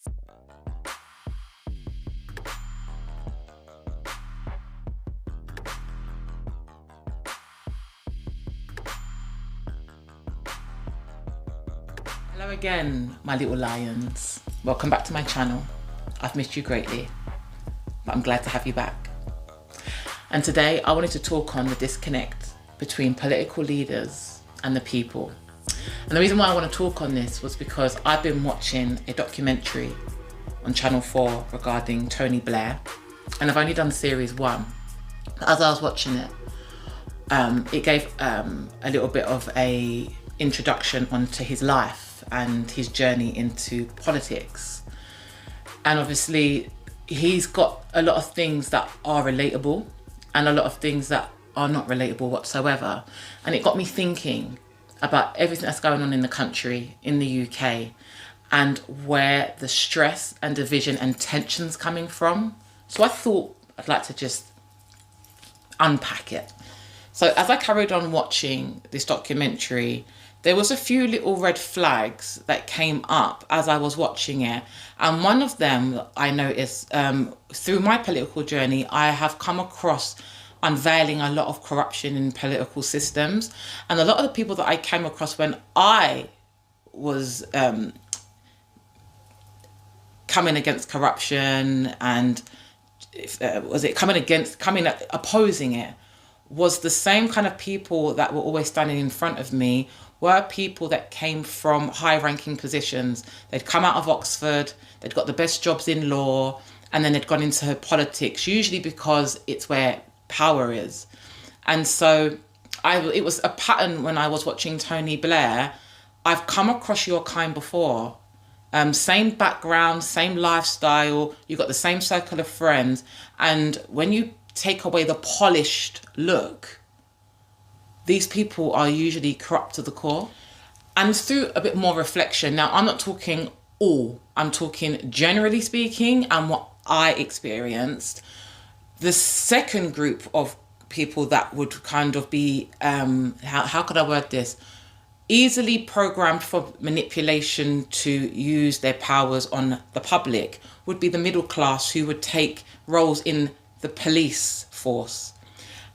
Hello again, my little lions. Welcome back to my channel. I've missed you greatly, but I'm glad to have you back. And today I wanted to talk on the disconnect between political leaders and the people. And the reason why I want to talk on this was because I've been watching a documentary on Channel 4 regarding Tony Blair, and I've only done series 1. As I was watching it, it gave a little bit of a introduction onto his life and his journey into politics. And obviously he's got a lot of things that are relatable and a lot of things that are not relatable whatsoever. And it got me thinking about everything that's going on in the country, in the UK, and where the stress and division and tension's coming from. So I thought I'd like to just unpack it. So as I carried on watching this documentary, there was a few little red flags that came up as I was watching it. And one of them I noticed, through my political journey, I have come across unveiling a lot of corruption in political systems. And a lot of the people that I came across when I was coming against corruption and opposing it, was the same kind of people that were always standing in front of me were people that came from high-ranking positions. They'd come out of Oxford, they'd got the best jobs in law, and then they'd gone into politics, usually because it's where power is. And so it was a pattern when I was watching Tony Blair. I've come across your kind before. Same background, same lifestyle, you've got the same circle of friends, and when you take away the polished look, these people are usually corrupt to the core. And through a bit more reflection, now I'm not talking all, I'm talking generally speaking and what I experienced. The second group of people that would kind of be, how could I word this? Easily programmed for manipulation to use their powers on the public would be the middle class, who would take roles in the police force.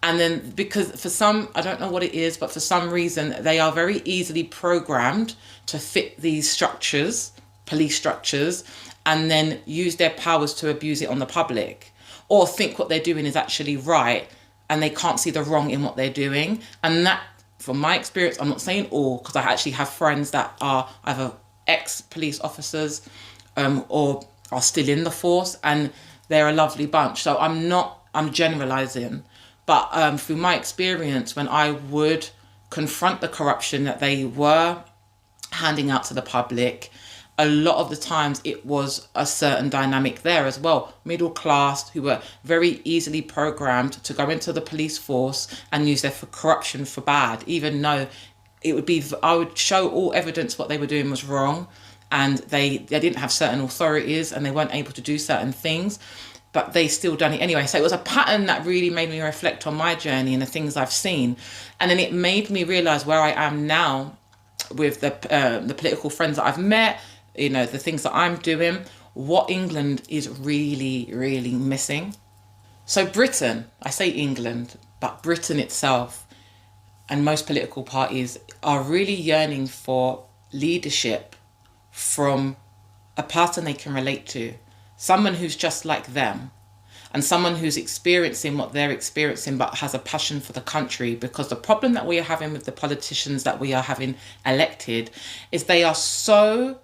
And then because for some, I don't know what it is, but for some reason, they are very easily programmed to fit these structures, police structures, and then use their powers to abuse it on the public, or think what they're doing is actually right and they can't see the wrong in what they're doing. And that, from my experience, I'm not saying all, because I actually have friends that are either ex-police officers or are still in the force, and they're a lovely bunch. So I'm generalizing. But through my experience, when I would confront the corruption that they were handing out to the public, a lot of the times it was a certain dynamic there as well. Middle class, who were very easily programmed to go into the police force and use their corruption for bad, even though I would show all evidence what they were doing was wrong, and they didn't have certain authorities and they weren't able to do certain things, but they still done it anyway. So it was a pattern that really made me reflect on my journey and the things I've seen. And then it made me realize where I am now with the political friends that I've met, you know, the things that I'm doing, what England is really, really missing. So Britain, I say England, but Britain itself and most political parties are really yearning for leadership from a person they can relate to. Someone who's just like them, and someone who's experiencing what they're experiencing but has a passion for the country. Because the problem that we are having with the politicians that we are having elected is they are so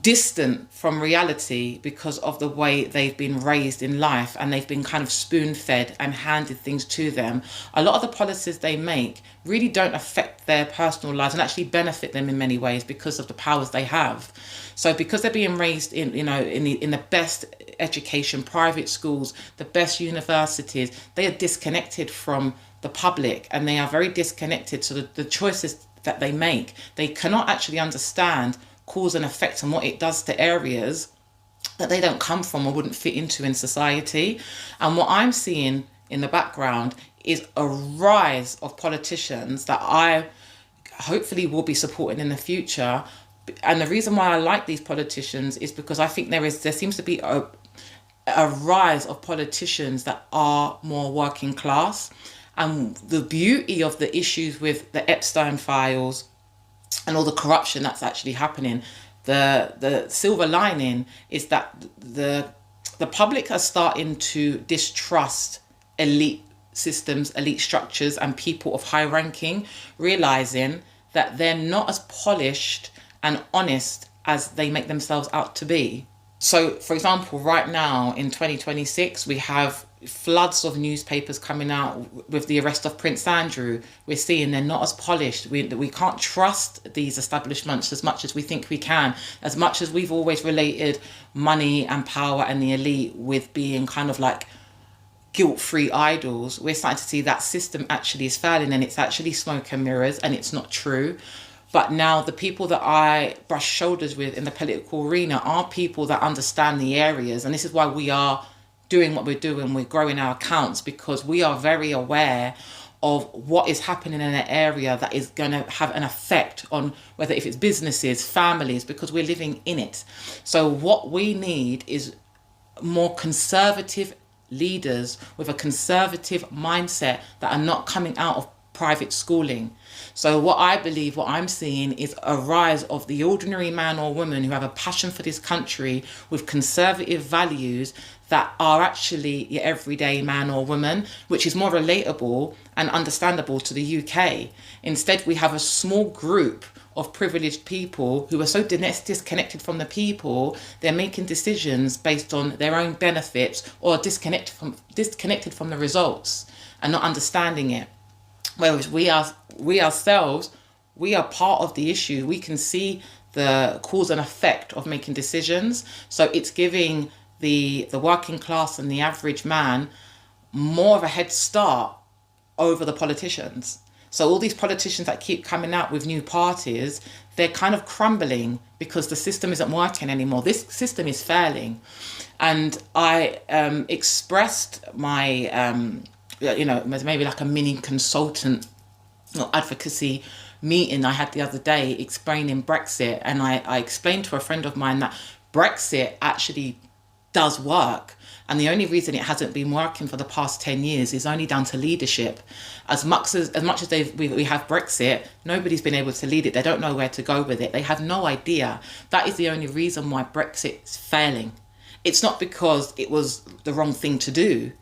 distant from reality because of the way they've been raised in life, and they've been kind of spoon-fed and handed things to them. A lot of the policies they make really don't affect their personal lives and actually benefit them in many ways because of the powers they have. So because they're being raised in, you know, in the best education, private schools, the best universities, they are disconnected from the public, and they are very disconnected to the choices that they make. They cannot actually understand cause and effect and what it does to areas that they don't come from or wouldn't fit into in society. And what I'm seeing in the background is a rise of politicians that I hopefully will be supporting in the future, And the reason why I like these politicians is because I think there seems to be a rise of politicians that are more working class. And the beauty of the issues with the Epstein files and all the corruption that's actually happening, the silver lining is that the public are starting to distrust elite systems, elite structures, and people of high ranking, realizing that they're not as polished and honest as they make themselves out to be. So, for example, right now in 2026, we have floods of newspapers coming out with the arrest of Prince Andrew. We're seeing they're not as polished. We can't trust these establishments as much as we think we can, as much as we've always related money and power and the elite with being kind of like guilt-free idols. We're starting to see that system actually is failing, and it's actually smoke and mirrors, and it's not true. But now the people that I brush shoulders with in the political arena are people that understand the areas. And this is why we are doing what we're doing. We're growing our accounts because we are very aware of what is happening in an area that is going to have an effect on whether if it's businesses, families, because we're living in it. So what we need is more conservative leaders with a conservative mindset that are not coming out of private schooling. So what I believe, what I'm seeing is a rise of the ordinary man or woman who have a passion for this country with conservative values that are actually your everyday man or woman, which is more relatable and understandable to the UK. Instead, we have a small group of privileged people who are so disconnected from the people, they're making decisions based on their own benefits or disconnected from the results and not understanding it. Whereas we ourselves, we are part of the issue. We can see the cause and effect of making decisions. So it's giving the working class and the average man more of a head start over the politicians. So all these politicians that keep coming out with new parties, they're kind of crumbling because the system isn't working anymore. This system is failing. And I expressed my maybe like a mini consultant or advocacy meeting I had the other day explaining Brexit. And I explained to a friend of mine that Brexit actually does work. And the only reason it hasn't been working for the past 10 years is only down to leadership. As much as we have Brexit, nobody's been able to lead it. They don't know where to go with it. They have no idea. That is the only reason why Brexit is failing. It's not because it was the wrong thing to do.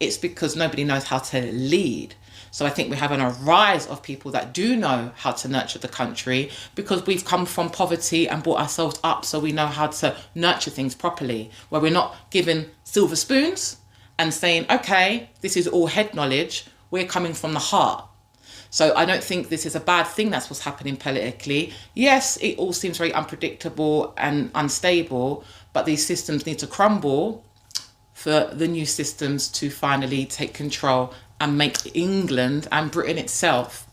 It's because nobody knows how to lead. So I think we're having a rise of people that do know how to nurture the country because we've come from poverty and brought ourselves up so we know how to nurture things properly, where we're not given silver spoons and saying, okay, this is all head knowledge. We're coming from the heart. So I don't think this is a bad thing. That's what's happening politically. Yes, it all seems very unpredictable and unstable, but these systems need to crumble for the new systems to finally take control and make England and Britain itself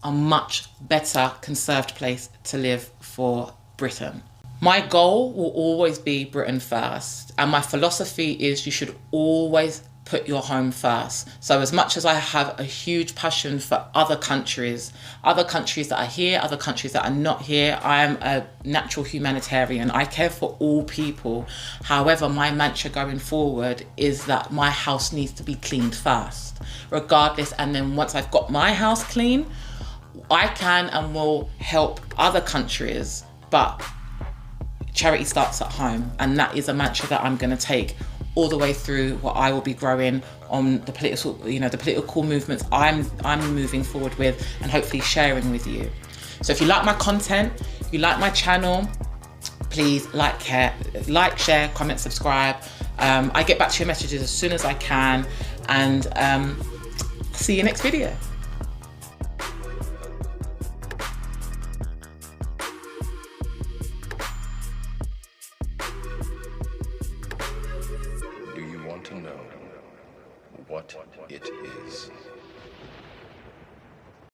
a much better conserved place to live for Britain. My goal will always be Britain first, and my philosophy is you should always put your home first. So as much as I have a huge passion for other countries that are here, other countries that are not here, I am a natural humanitarian. I care for all people. However, my mantra going forward is that my house needs to be cleaned first, regardless. And then once I've got my house clean, I can and will help other countries. But charity starts at home, and that is a mantra that I'm going to take all the way through what I will be growing on the political movements I'm moving forward with and hopefully sharing with you. So if you like my content, if you like my channel, please like, share, comment, subscribe. I get back to your messages as soon as I can, and see you next video.